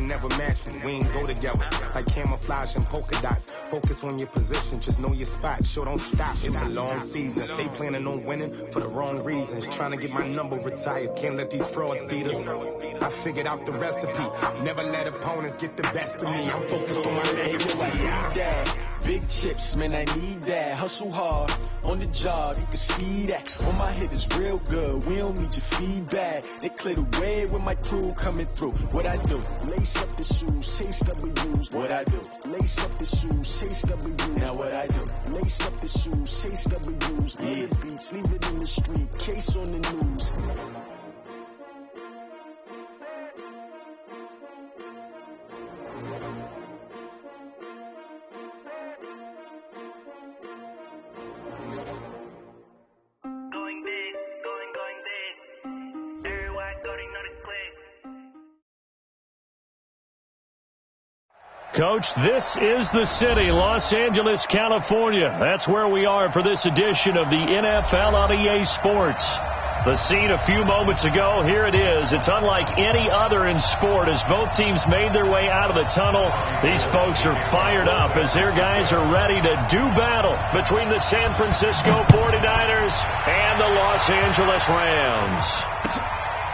can never match me. We ain't go together like camouflage and polka dots. Focus on your position, just know your spot. Sure, don't stop. It's a long season. They planning on winning for the wrong reasons. Trying to get my number retired. Can't let these frauds beat us. I figured out the recipe. Never let opponents get the best of me. I'm focused on my legacy. Big chips, man, I need that. Hustle hard on the job, you can see that. On my head is real good. We don't need your feedback. They clear the way with my crew coming through. What I do? Lace up the shoes, chase W's. What I do? Lace up the shoes, chase W's. Now what I do? Lace up the shoes, chase W's. Yeah. The beats, leave it in the street. Case on the news. Coach, this is the city, Los Angeles, California. That's where we are for this edition of the NFL on EA Sports. The scene a few moments ago, here it is. It's unlike any other in sport as both teams made their way out of the tunnel. These folks are fired up as their guys are ready to do battle between the San Francisco 49ers and the Los Angeles Rams.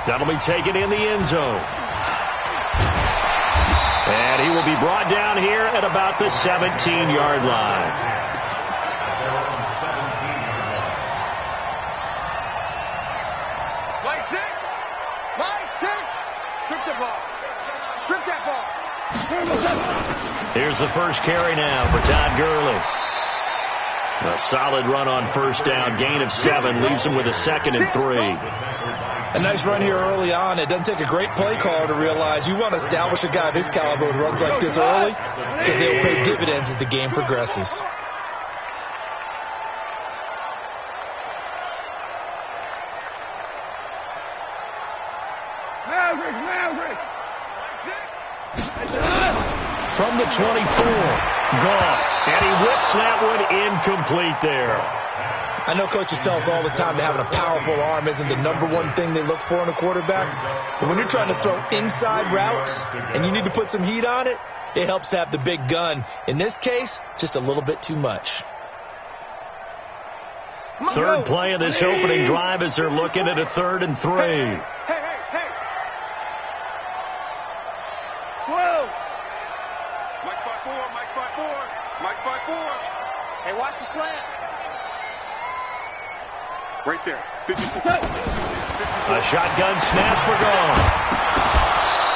That'll be taken in the end zone. And he will be brought down here at about the 17-yard line. Mike six! Mike six! Strip the ball. Strip that ball. Here's the first carry now for Todd Gurley. A solid run on first down. Gain of 7 leaves him with a 2nd and 3. A nice run here early on. It doesn't take a great play caller to realize you want to establish a guy of his caliber with runs like this early because they'll pay dividends as the game progresses. From the 24, gone. And he whips that one incomplete there. I know coaches tell us all the time that having a powerful arm isn't the #1 thing they look for in a quarterback. But when you're trying to throw inside routes and you need to put some heat on it, it helps to have the big gun. In this case, just a little bit too much. Third play of this opening drive as they're looking at a 3rd and 3. Hey. Whoa. Mike 5-4, Mike 5-4, Mike 5-4. Hey, watch the slant. Right there. 50. A shotgun snap for gone.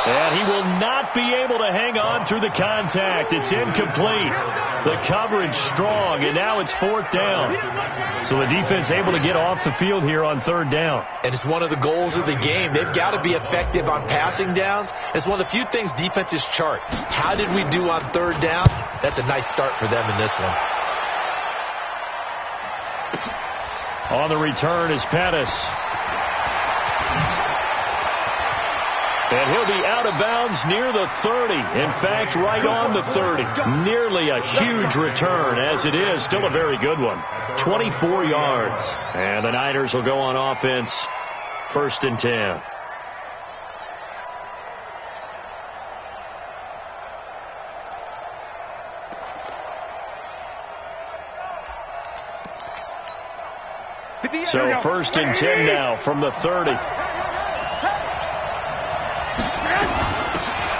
And he will not be able to hang on through the contact. It's incomplete. The coverage strong, and now it's 4th down. So the defense able to get off the field here on 3rd down. And it's one of the goals of the game. They've got to be effective on passing downs. It's one of the few things defenses chart. How did we do on 3rd down? That's a nice start for them in this one. On the return is Pettis. And he'll be out of bounds near the 30. In fact, right on the 30. Nearly a huge return as it is. Still a very good one. 24 yards. And the Niners will go on offense. 1st and 10. So 1st and 10 now from the 30.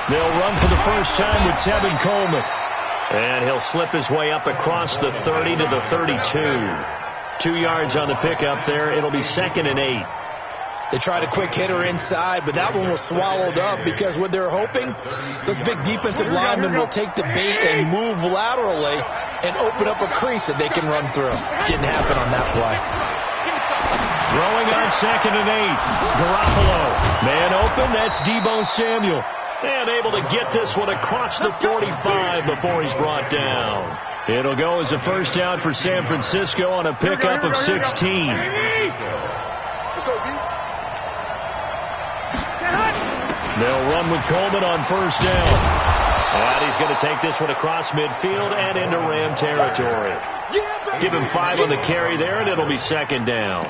They'll run for the first time with Tevin Coleman. And he'll slip his way up across the 30 to the 32. 2 yards on the pickup there. It'll be 2nd and 8. They tried a quick hitter inside, but that one was swallowed up because what they're hoping, those big defensive linemen will take the bait and move laterally and open up a crease that they can run through. Didn't happen on that play. Throwing on 2nd and 8. Garoppolo. Man open. That's Deebo Samuel. And able to get this one across the 45 before he's brought down. It'll go as a first down for San Francisco on a pickup of 16. Let's go, D. They'll run with Coleman on first down. And he's going to take this one across midfield and into Ram territory. Give him 5 on the carry there, and it'll be second down.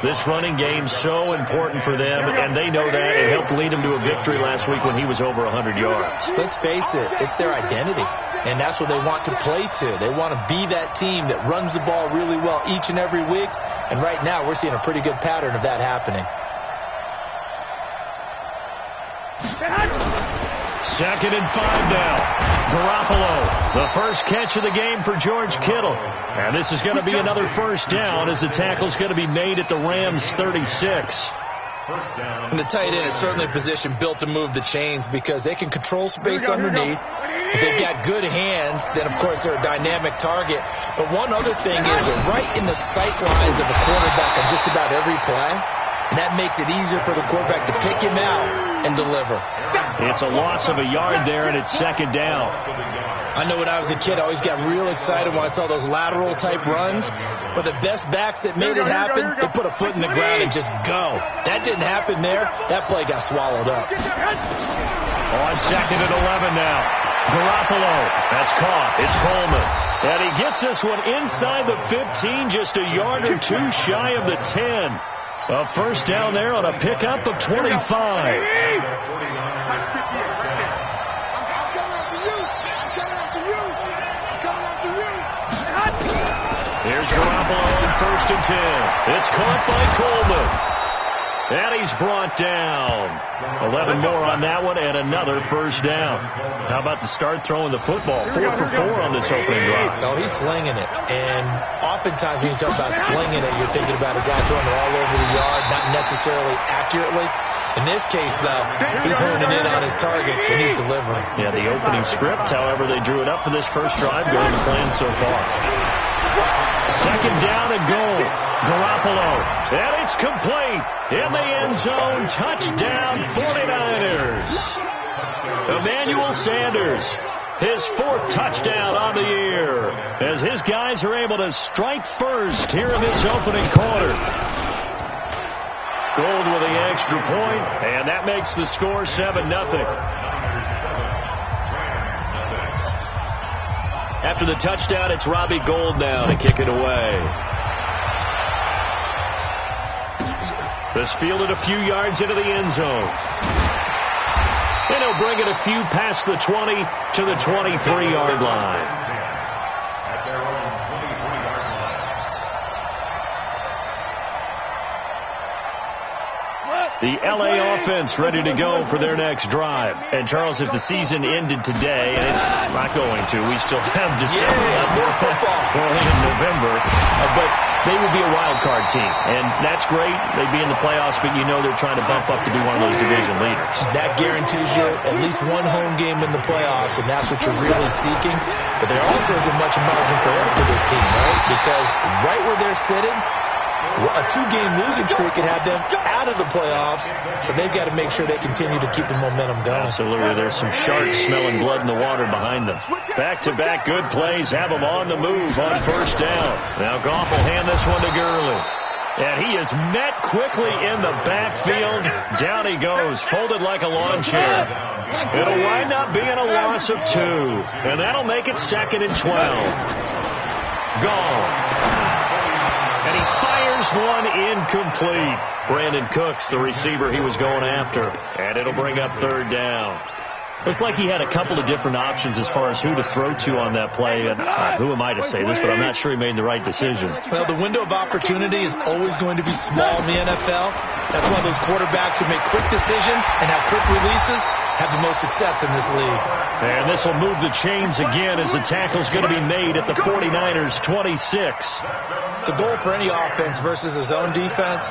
This running game's so important for them, and they know that. It helped lead them to a victory last week when he was over 100 yards. Let's face it, it's their identity, and that's what they want to play to. They want to be that team that runs the ball really well each and every week, and right now we're seeing a pretty good pattern of that happening. Second and 5 now. Garoppolo, the first catch of the game for George Kittle. And this is going to be another first down as the tackle's going to be made at the Rams' 36. And the tight end is certainly a position built to move the chains because they can control space underneath. If they've got good hands, then, of course, they're a dynamic target. But one other thing is they're right in the sight lines of a quarterback on just about every play. And that makes it easier for the quarterback to pick him out and deliver. It's a loss of a yard there, and it's second down. I know when I was a kid, I always got real excited when I saw those lateral-type runs. But the best backs that made it happen, they put a foot in the ground and just go. That didn't happen there. That play got swallowed up. On second and 11 now. Garoppolo. That's caught. It's Coleman. And he gets this one inside the 15, just a yard or two shy of the 10. A first down there on a pickup of 25. Here's Garoppolo on first and 10. It's caught by Coleman. And he's brought down. 11 more on that one and another first down. How about the start throwing the football? 4 for 4 on this opening drive. No, he's slinging it. And oftentimes when you talk about slinging it, you're thinking about a guy throwing it all over the yard, not necessarily accurately. In this case, though, he's honing in on his targets, and he's delivering. Yeah, the opening script, however, they drew it up for this first drive, going to plan so far. Second down and goal. Garoppolo. And it's complete. In the end zone. Touchdown 49ers. Emmanuel Sanders. His 4th touchdown on the year. As his guys are able to strike first here in this opening quarter. Gold with the extra point, and that makes the score 7-0. After the touchdown, it's Robbie Gould now to kick it away. This fielded a few yards into the end zone. And he'll bring it a few past the 20 to the 23-yard line. The L.A. offense ready to go for their next drive. And, Charles, if the season ended today, and it's not going to, we still have December more football. Well, in November. But they would be a wild card team. And that's great. They'd be in the playoffs, but you know they're trying to bump up to be one of those division leaders. That guarantees you at least one home game in the playoffs, and that's what you're really seeking. But there also isn't much margin for error for this team, right? Because right where they're sitting, a 2-game losing streak could have them out of the playoffs, so they've got to make sure they continue to keep the momentum going. Absolutely. There's some sharks smelling blood in the water behind them. Back-to-back good plays have them on the move on first down. Now Goff will hand this one to Gurley. And he is met quickly in the backfield. Down he goes, folded like a lawn chair. It'll wind up being a loss of 2. And that'll make it 2nd and 12. Goff. And he fires one incomplete. Brandon Cooks, the receiver he was going after. And it'll bring up 3rd down. Looked like he had a couple of different options as far as who to throw to on that play. And who am I to say this, but I'm not sure he made the right decision. Well, the window of opportunity is always going to be small in the NFL. That's why those quarterbacks who make quick decisions and have quick releases have the most success in this league. And this will move the chains again as the tackle's going to be made at the 49ers 26. The goal for any offense versus his own defense,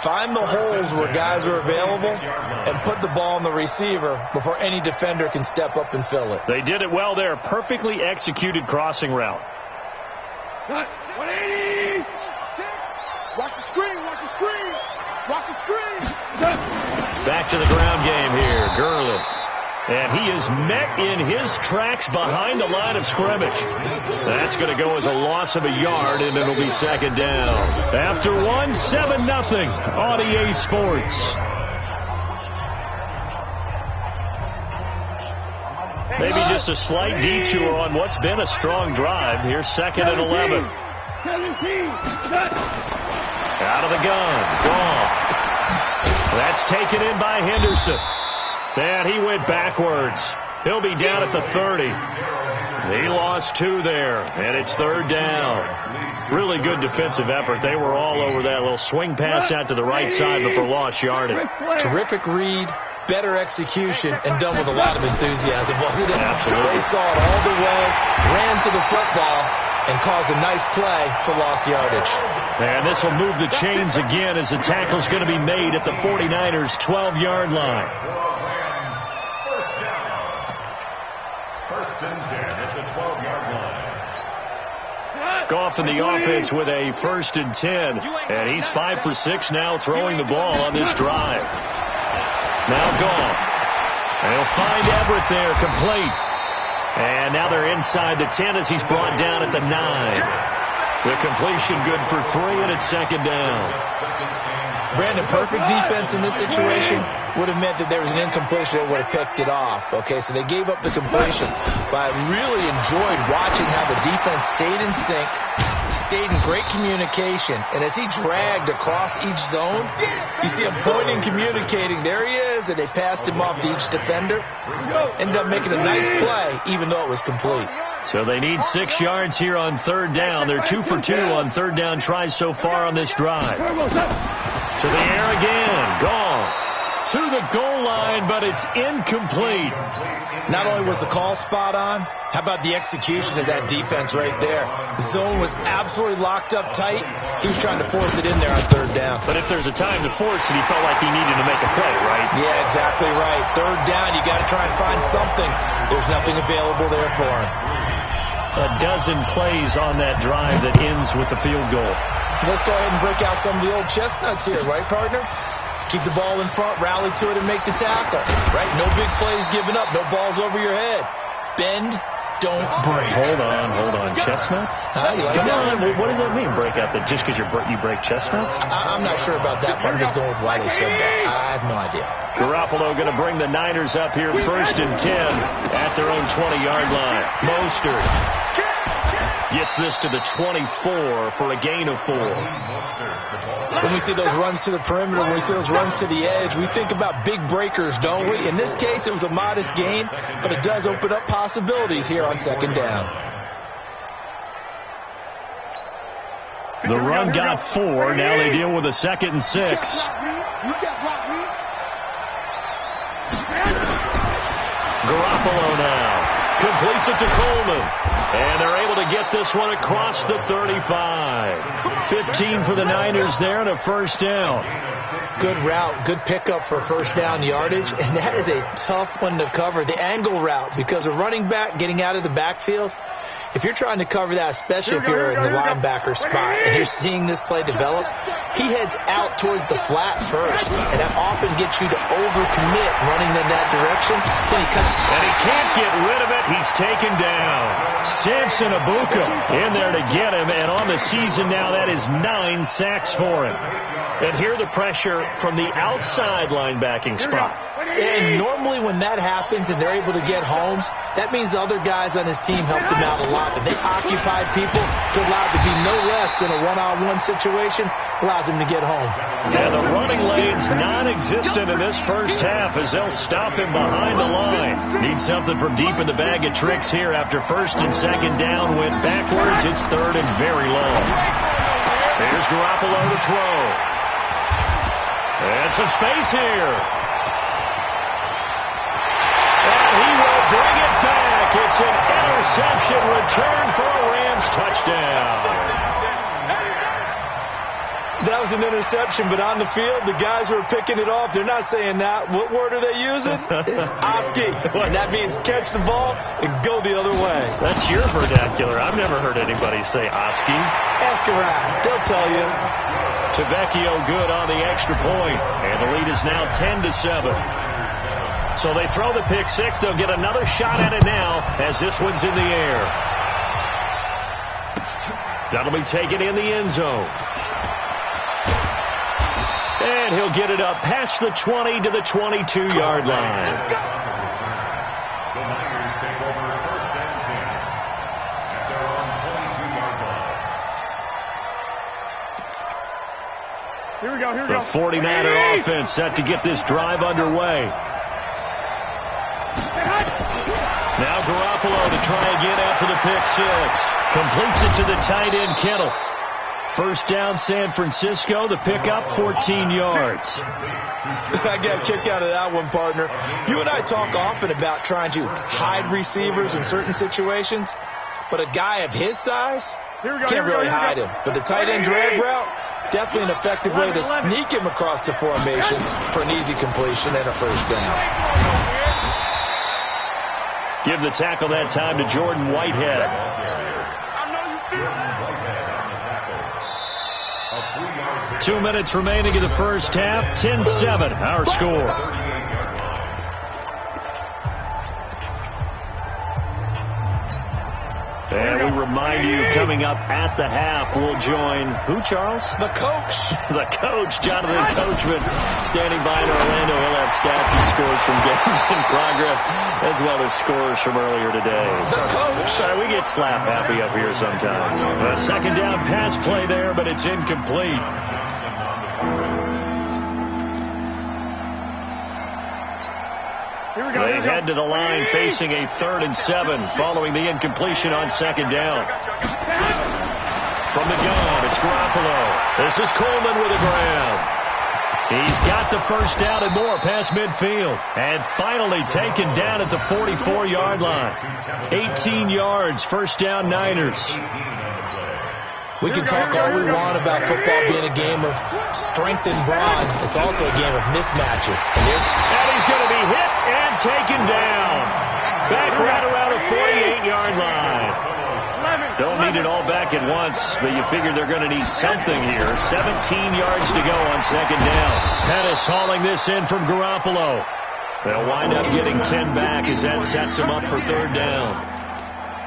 find the holes where guys are available and put the ball on the receiver before any defender can step up and fill it. They did it well there. Perfectly executed crossing route. 180. Watch the screen. Watch the screen. Watch the screen. Back to the ground game here. Gurley. And he is met in his tracks behind the line of scrimmage. That's going to go as a loss of a yard, and it'll be 2nd down. After 1, 7-0 on EA Sports. Maybe just a slight detour on what's been a strong drive. Here's 2nd and 11. 17. Out of the gun. Gone. That's taken in by Henderson. And he went backwards. He'll be down at the 30. He lost 2 there, and it's 3rd down. Really good defensive effort. They were all over that little swing pass out to the right side, but for lost yardage. Terrific read, better execution, and done with a lot of enthusiasm, wasn't it? Absolutely. They saw it all the way, ran to the football, and caused a nice play for lost yardage. And this will move the chains again as the tackle's going to be made at the 49ers' 12-yard line. First and 10 at the 12-yard line. Goff in the offense with a 1st and 10. And he's 5 for 6 now throwing the ball on this drive. Now Goff. They'll find Everett there, complete. And now they're inside the 10 as he's brought down at the 9. The completion good for 3, and it's 2nd down. Brandon, perfect defense in this situation would have meant that there was an incompletion that would have picked it off. Okay, so they gave up the completion. But I really enjoyed watching how the defense stayed in sync, stayed in great communication. And as he dragged across each zone, you see him pointing, communicating. There he is, and they passed him off to each defender. Ended up making a nice play, even though it was complete. So they need 6 yards here on 3rd down. They're 2 for 2 on 3rd down tries so far on this drive. To the air again. Gone. To the goal line, but it's incomplete. Not only was the call spot on, how about the execution of that defense right there? The zone was absolutely locked up tight. He was trying to force it in there on 3rd down. But if there's a time to force it, he felt like he needed to make a play, right? Yeah, exactly right. 3rd down, you got to try and find something. There's nothing available there for him. A dozen plays on that drive that ends with the field goal. Let's go ahead and break out some of the old chestnuts here, right, partner? Keep the ball in front, rally to it, and make the tackle, right? No big plays given up, no balls over your head. Bend, don't break. Hold on. Chestnuts? You like Come that? on, what does that mean, break out? That just because you break chestnuts? I'm not sure about that, but I'm just going with why they said that. I have no idea. Garoppolo going to bring the Niners up here 1st and 10 at their own 20-yard line. Mostert gets this to the 24 for a gain of 4. When we see those runs to the perimeter, when we see those runs to the edge, we think about big breakers, don't we? In this case, it was a modest gain, but it does open up possibilities here on 2nd down. The run got 4. Now they deal with a 2nd and 6. Garoppolo now completes it to Coleman. And they're able to get this one across the 35. 15 for the Niners there and a 1st down. Good route, good pickup for 1st down yardage, and that is a tough one to cover. The angle route, because a running back getting out of the backfield, if you're trying to cover that, especially if you're in the linebacker spot and you're seeing this play develop, he heads out towards the flat first, and that often gets you to overcommit running in that direction. Then he cuts. And he can't get rid of it. He's taken down. Samson Abuka in there to get him, and on the season now, that is 9 sacks for him. And here the pressure from the outside linebacking spot. And normally when that happens and they're able to get home, that means the other guys on his team helped him out a lot. And they occupied people to allow it to be no less than a one-on-one situation, allows him to get home. And the running lane's non-existent in this first half as they'll stop him behind the line. Need something from deep in the bag of tricks here after 1st and 2nd down. Went backwards. It's 3rd and very long. Here's Garoppolo to throw. And some space here. He will bring it back. It's an interception return for a Rams touchdown. That was an interception, but on the field, the guys who are picking it off, they're not saying that. What word are they using? It's Oski. And that means catch the ball and go the other way. That's your vernacular. I've never heard anybody say Oski. Ask around. They'll tell you. Tavecchio good on the extra point. And the lead is now 10-7. So they throw the pick 6. They'll get another shot at it now as this one's in the air. That'll be taken in the end zone. And he'll get it up past the 20 to the 22-yard line. The Niners 49er offense set to get this drive underway. Now Garoppolo to try again after the pick six. Completes it to the tight end, Kittle. First down, San Francisco. The pickup, 14 yards. I got a kick out of that one, partner. You and I talk often about trying to hide receivers in certain situations, but a guy of his size can't really hide him. But the tight end drag route, definitely an effective way to sneak him across the formation for an easy completion and a first down. Give the tackle that time to Jordan Whitehead. 2 minutes remaining in the first half. 10-7, our score. And we remind you, coming up at the half, we'll join who, Charles? The coach. The coach, Jonathan Coachman, standing by in Orlando. He'll have stats and scores from games in progress, as well as scores from earlier today. The coach. Sorry, we get slap happy up here sometimes. A second down pass play there, but it's incomplete. They head to the line facing a 3rd and 7 following the incompletion on second down. From the gun, it's Garoppolo. This is Coleman with a grab. He's got the first down and more past midfield. And finally taken down at the 44-yard line. 18 yards, first down Niners. We can talk all we want about football being a game of strength and brawn. It's also a game of mismatches. And he's going to be hit and taken down. Back right around a 48-yard line. Don't need it all back at once, but you figure they're going to need something here. 17 yards to go on second down. Pettis hauling this in from Garoppolo. They'll wind up getting 10 back as that sets them up for third down.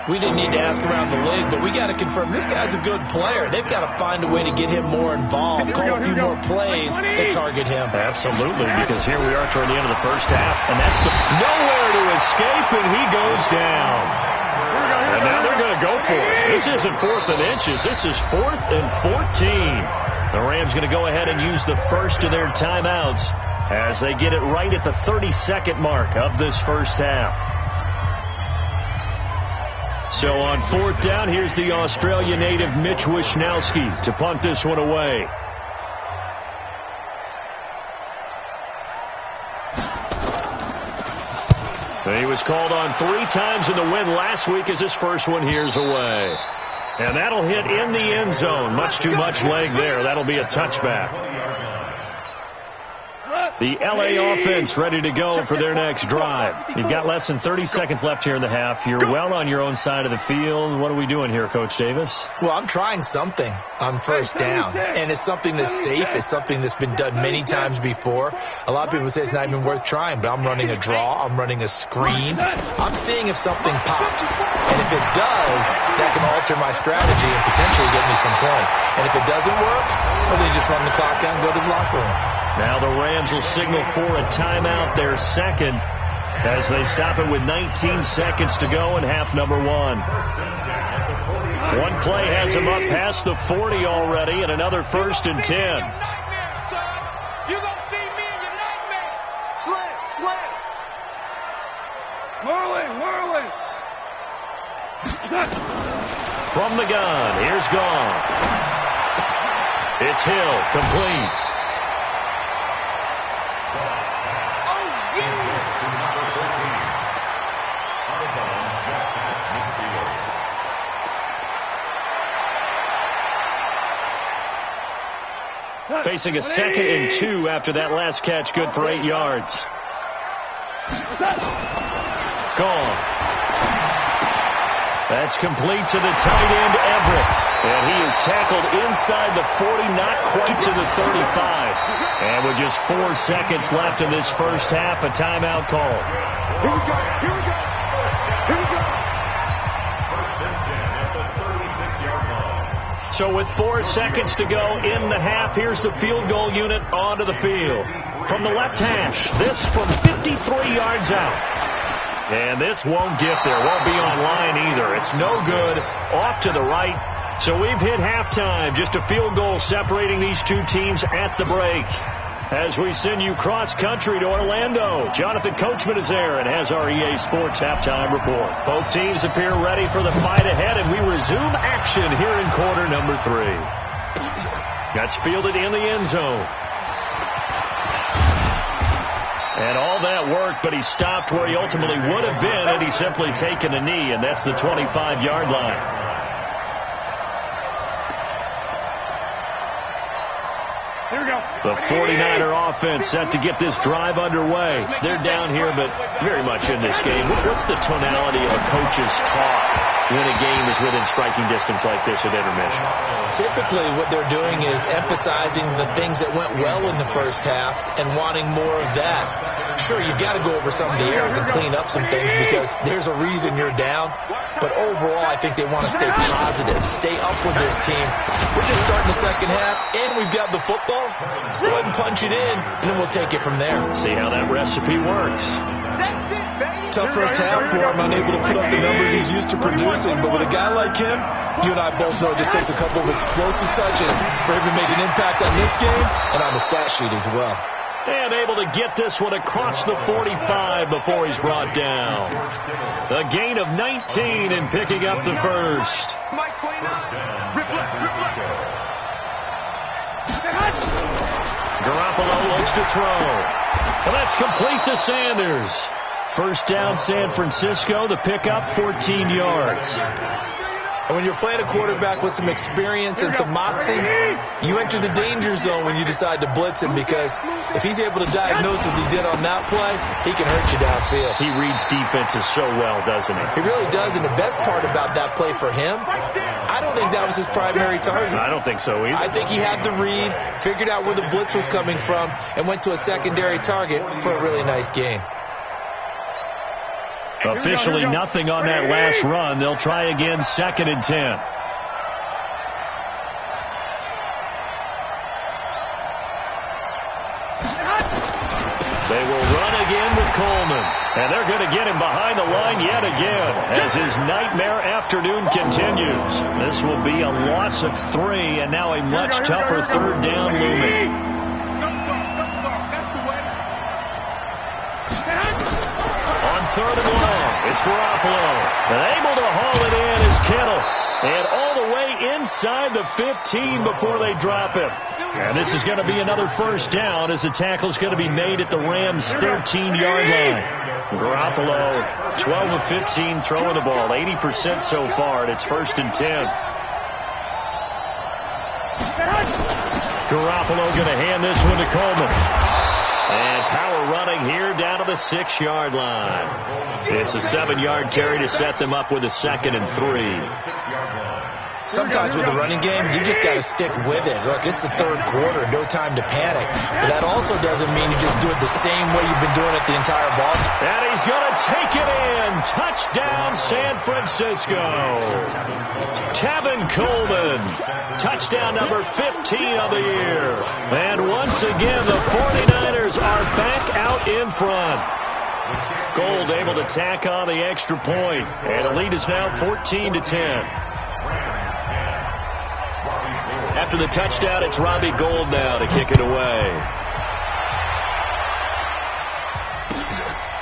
We didn't need to ask around the league, but we got to confirm this guy's a good player. They've got to find a way to get him more involved, call a few more plays that target him. Absolutely, because here we are toward the end of the first half, and that's nowhere to escape, and he goes down. And now they're going to go for it. This isn't 4th and inches. This is 4th and 14. The Rams going to go ahead and use the first of their timeouts as they get it right at the 32nd mark of this first half. So on 4th down, here's the Australia native Mitch Wishnowsky to punt this one away. He was called on 3 times in the win last week as his first one here's away. And that'll hit in the end zone. Much too much leg there. That'll be a touchback. The L.A. offense ready to go for their next drive. You've got less than 30 seconds left here in the half. You're well on your own side of the field. What are we doing here, Coach Davis? Well, I'm trying something on first down, and it's something that's safe. It's something that's been done many times before. A lot of people say it's not even worth trying, but I'm running a draw. I'm running a screen. I'm seeing if something pops, and if it does, that can alter my strategy and potentially get me some points. And if it doesn't work, well, then you just run the clock down and go to the locker room. Now the Rams will signal for a timeout, their second, as they stop it with 19 seconds to go in half number 1. One play has them up past the 40 already, and another 1st and 10. You're going to see me in your nightmare. Slam. Whirling. From the gun, here's Gone. It's Hill, complete. Facing a 2nd and 2 after that last catch, good for 8 yards. Gone. That's complete to the tight end, Everett. And he is tackled inside the 40, not quite to the 35. And with just 4 seconds left in this first half, a timeout call. Here we go. First and 10 at the 36-yard line. So with 4 seconds to go in the half, here's the field goal unit onto the field. From the left hash, this from 53 yards out. And this won't get there, won't be on line either. It's no good, off to the right. So we've hit halftime, just a field goal separating these two teams at the break. As we send you cross-country to Orlando, Jonathan Coachman is there and has our EA Sports halftime report. Both teams appear ready for the fight ahead, and we resume action here in quarter number 3. That's fielded in the end zone. And all that work, but he stopped where he ultimately would have been had he simply taken a knee, and that's the 25-yard line. Here we go. The 49er offense set to get this drive underway. They're down here, but very much in this game. What's the tonality of a coach's talk when a game is within striking distance like this at intermission? Typically, what they're doing is emphasizing the things that went well in the first half and wanting more of that. Sure, you've got to go over some of the errors and clean up some things because there's a reason you're down. But overall, I think they want to stay positive, stay up with this team. We're just starting the second half, and we've got the football. Let's go ahead and punch it in, and then we'll take it from there. See how that recipe works. Tough first half for him, unable to put up the numbers he's used to producing. But with a guy like him, you and I both know it just takes a couple of explosive touches for him to make an impact on this game and on the stat sheet as well. And able to get this one across the 45 before he's brought down. A gain of 19 in picking up the first. Mike 29. Garoppolo looks to throw. Well, that's complete to Sanders. First down, San Francisco. The pickup, 14 yards. And when you're playing a quarterback with some experience and some moxie, you enter the danger zone when you decide to blitz him because if he's able to diagnose as he did on that play, he can hurt you downfield. He reads defenses so well, doesn't he? He really does, and the best part about that play for him, I don't think that was his primary target. I don't think so either. I think he had the read, figured out where the blitz was coming from, and went to a secondary target for a really nice gain. Officially nothing on that last run. They'll try again, 2nd and 10. They will run again with Coleman. And they're going to get him behind the line yet again as his nightmare afternoon continues. This will be a loss of 3 and now a much tougher 3rd down looming. On 3rd and long, it's Garoppolo. And able to haul it in is Kittle. And all the way inside the 15 before they drop him. And this is going to be another first down as the tackle's going to be made at the Rams' 13-yard line. Garoppolo, 12 of 15 throwing the ball, 80% so far, and it's 1st and 10. Garoppolo going to hand this one to Coleman. And power running here down to the 6-yard line. It's a 7-yard carry to set them up with a 2nd and 3. Sometimes with the running game, you just got to stick with it. Look, it's the 3rd quarter, no time to panic. But that also doesn't mean you just do it the same way you've been doing it the entire ball. And he's going to take it in. Touchdown, San Francisco. Tevin Coleman. Touchdown number 15 of the year. And once again, the 49ers are back out in front. Gold able to tack on the extra point. And the lead is now 14-10. After the touchdown, it's Robbie Gould now to kick it away.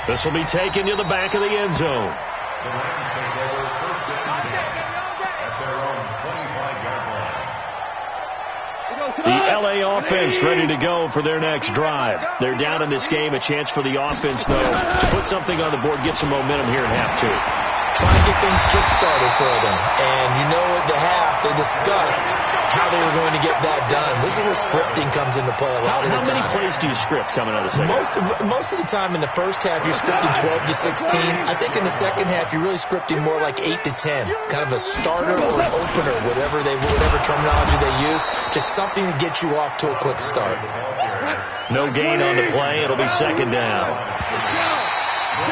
This will be taken to the back of the end zone. The L.A. offense ready to go for their next drive. They're down in this game. A chance for the offense, though, to put something on the board, get some momentum here in half 2. Trying to get things kick-started for them. And you know at the half, they discussed how they were going to get that done. This is where scripting comes into play a lot of the time. How many plays do you script coming out of the second half? Most of the time in the first half, you're scripting 12 to 16. I think in the second half, you're really scripting more like 8 to 10. Kind of a starter or an opener, whatever terminology they use. Just something to get you off to a quick start. No gain on the play. It'll be 2nd down.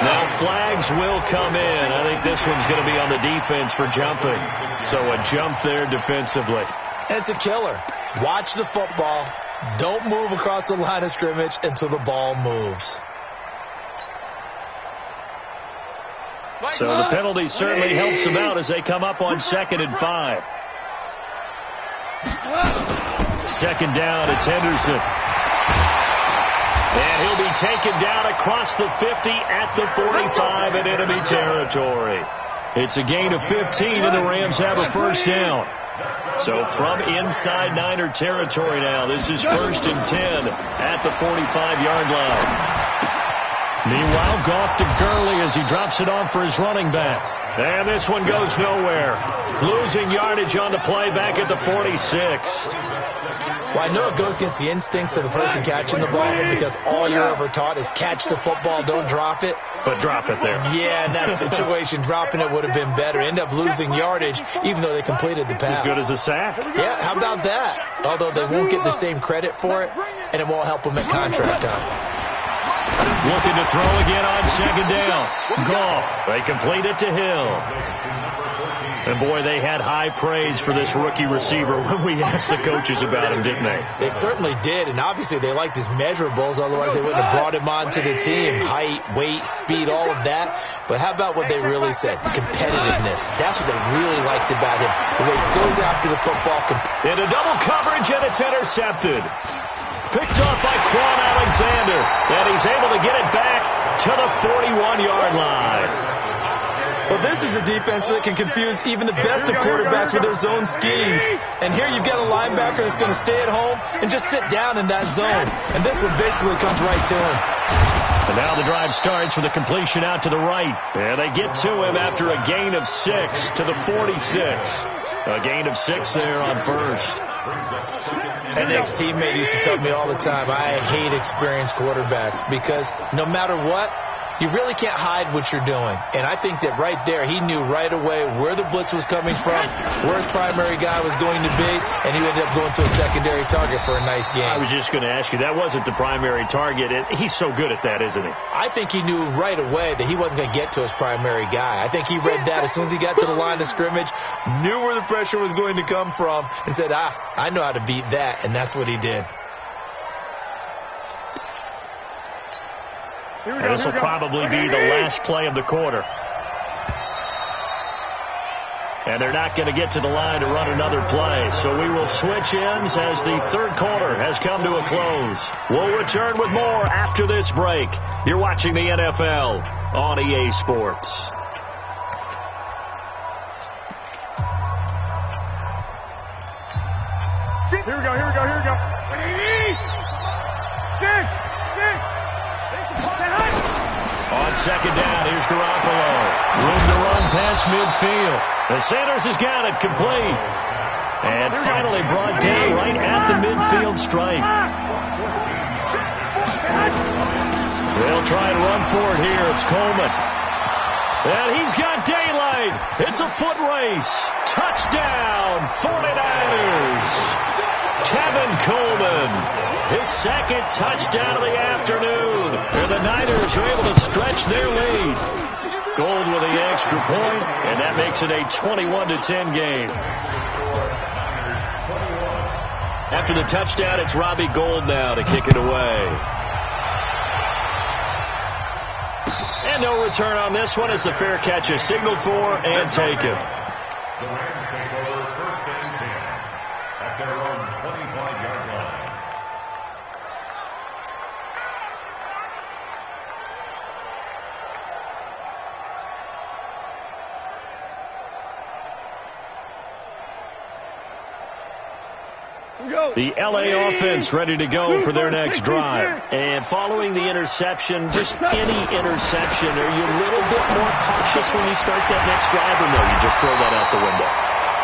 Now flags will come in. I think this one's going to be on the defense for jumping. So a jump there defensively. And it's a killer. Watch the football. Don't move across the line of scrimmage until the ball moves. So the penalty certainly helps them out as they come up on 2nd and 5. 2nd down, it's Henderson. And he'll be taken down across the 50 at the 45 in enemy territory. It's a gain of 15, and the Rams have a first down. So from inside Niner territory now, this is 1st and 10 at the 45-yard line. Meanwhile, Goff to Gurley as he drops it off for his running back. And this one goes nowhere. Losing yardage on the play back at the 46. Well, I know it goes against the instincts of the person catching the ball because all you're ever taught is catch the football, don't drop it. But drop it there. Yeah, in that situation, dropping it would have been better. End up losing yardage even though they completed the pass. As good as a sack. Yeah, how about that? Although they won't get the same credit for it, and it won't help them at contract time. Looking to throw again on 2nd down. Goff. They complete it to Hill. And, boy, they had high praise for this rookie receiver when we asked the coaches about him, didn't they? They certainly did, and obviously they liked his measurables. Otherwise, they wouldn't have brought him onto the team. Height, weight, speed, all of that. But how about what they really said? Competitiveness. That's what they really liked about him. The way he goes after the football. Into double coverage, and it's intercepted. Picked off by Quan Alexander, and he's able to get it back to the 41-yard line. Well, this is a defense that can confuse even the best of quarterbacks with their zone schemes. And here you've got a linebacker that's going to stay at home and just sit down in that zone. And this one basically comes right to him. And now the drive starts with a completion out to the right. And they get to him after a gain of 6 to the 46. A gain of 6 there on first. An ex-teammate used to tell me all the time, I hate experienced quarterbacks because no matter what, you really can't hide what you're doing. And I think that right there, he knew right away where the blitz was coming from, where his primary guy was going to be, and he ended up going to a secondary target for a nice game. I was just going to ask you, that wasn't the primary target. He's so good at that, isn't he? I think he knew right away that he wasn't going to get to his primary guy. I think he read that as soon as he got to the line of scrimmage, knew where the pressure was going to come from, and said, I know how to beat that, and that's what he did. This will probably be the last play of the quarter. And they're not going to get to the line to run another play. So we will switch ends as the third quarter has come to a close. We'll return with more after this break. You're watching the NFL on EA Sports. Here we go. On 2nd down, here's Garoppolo. Room to run past midfield. And Sanders has got it complete. And finally brought down right at the midfield stripe. They'll try and run for it here. It's Coleman. And he's got daylight. It's a foot race. Touchdown, 49ers. Kevin Coleman, his second touchdown of the afternoon. And the Niners are able to stretch their lead. Gold with the extra point, and that makes it a 21-10 game. After the touchdown, it's Robbie Gould now to kick it away. And no return on this one as the fair catch is signaled for and taken. The Rams take over 1st and 10 at their own 25-yard line. The LA offense ready to go for their next drive. And following the interception, just any interception, are you a little bit more cautious when you start that next drive, or no, you just throw that out the window?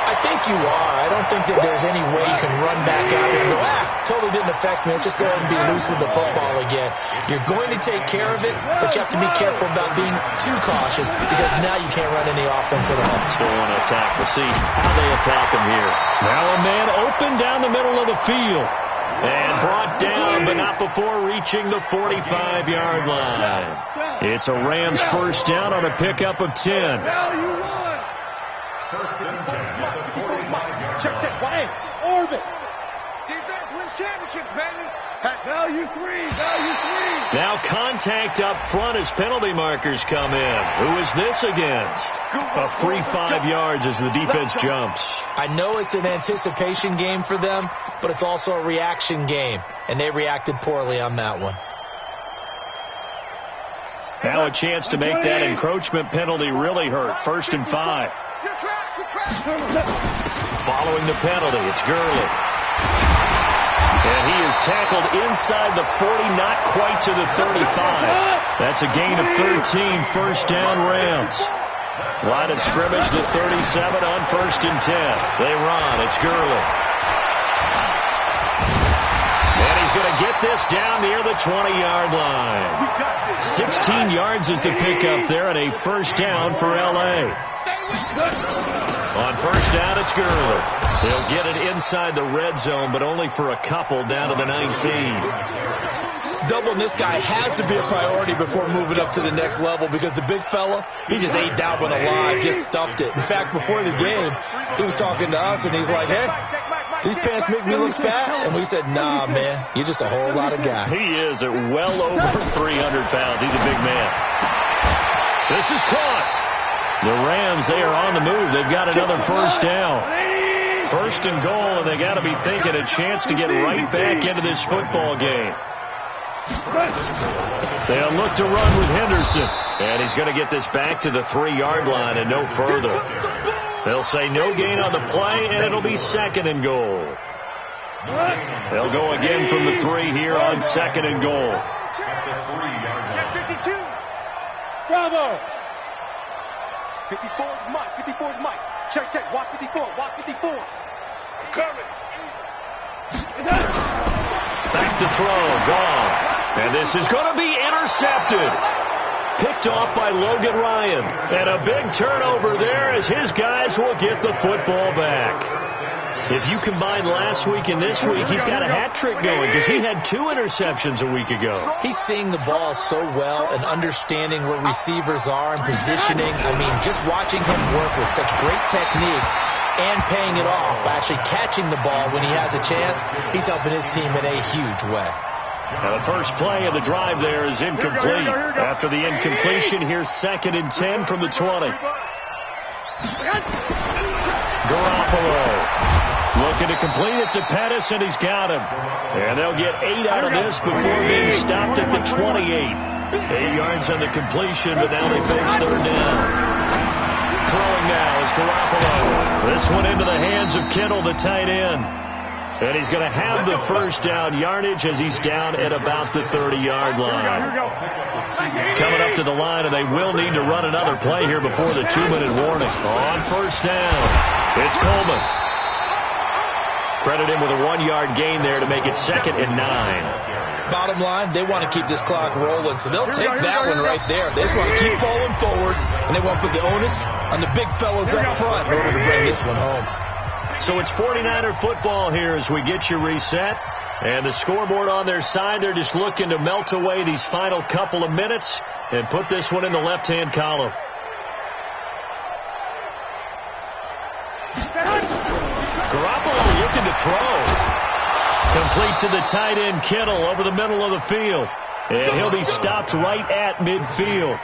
I think you are. I don't think that there's any way you can run back out there and go, totally didn't affect me. Let's just go ahead and be loose with the football again. You're going to take care of it, but you have to be careful about being too cautious because now you can't run any offense at all. Still want to attack. We'll see how they attack him here. Now a man open down the middle of the field. And brought down, but not before reaching the 45-yard line. It's a Rams first down on a pickup of 10. 1st and 10 at the 45-yard line. Orbit. Defense wins championships, baby. Value three. Now contact up front as penalty markers come in. Who is this against? A free 5 yards as the defense jumps. I know it's an anticipation game for them, but it's also a reaction game, and they reacted poorly on that one. Now a chance to make that encroachment penalty really hurt. 1st and 5. Following the penalty, it's Gurley. And he is tackled inside the 40, not quite to the 35. That's a gain of 13, 1st down Rams. Line of scrimmage, the 37 on 1st and 10. They run, it's Gurley. And he's going to get this down near the 20-yard line. 16 yards is the pickup there, and a 1st down for L.A. On 1st down, it's Gurley. He'll get it inside the red zone, but only for a couple down to the 19. Doubling this guy has to be a priority before moving up to the next level, because the big fella, he just ate that one alive, just stuffed it. In fact, before the game, he was talking to us, and he's like, hey, these pants make me look fat. And we said, nah, man, you're just a whole lot of guy. He is at well over 300 pounds. He's a big man. This is caught. The Rams, they are on the move. They've got another 1st down. 1st and goal, and they got to be thinking a chance to get right back into this football game. They'll look to run with Henderson. And he's going to get this back to the 3-yard line and no further. They'll say no gain on the play, and it'll be 2nd and goal. They'll go again from the 3 here on 2nd and goal. Check 52. Bravo. 54 is Mike. 54 is Mike. Check. Watch 54. Watch 54. Cover. Back to throw. Gone. And this is going to be intercepted. Picked off by Logan Ryan. And a big turnover there as his guys will get the football back. If you combine last week and this week, he's got a hat trick going because he had 2 interceptions a week ago. He's seeing the ball so well and understanding where receivers are and positioning. I mean, just watching him work with such great technique and paying it off by actually catching the ball when he has a chance, he's helping his team in a huge way. Now the first play of the drive there is incomplete. After the incompletion, here's 2nd and 10 from the 20. Garoppolo looking to complete it to Pettis, and he's got him. And they'll get 8 out of this before being stopped at the 28. 8 yards on the completion, but now they face 3rd down. Throwing now is Garoppolo. This one into the hands of Kittle, the tight end. And he's going to have the 1st down yardage as he's down at about the 30-yard line. Coming up to the line, and they will need to run another play here before the 2-minute warning. On 1st down, it's Coleman. Credit him with a 1-yard gain there to make it 2nd and 9. Bottom line, they want to keep this clock rolling, so they'll take that one right there. They just want to keep falling forward, and they want to put the onus on the big fellas up front in order to bring this one home. So it's 49er football here as we get you reset. And the scoreboard on their side, they're just looking to melt away these final couple of minutes and put this one in the left-hand column. Garoppolo looking to throw. Complete to the tight end, Kittle, over the middle of the field. And he'll be stopped right at midfield.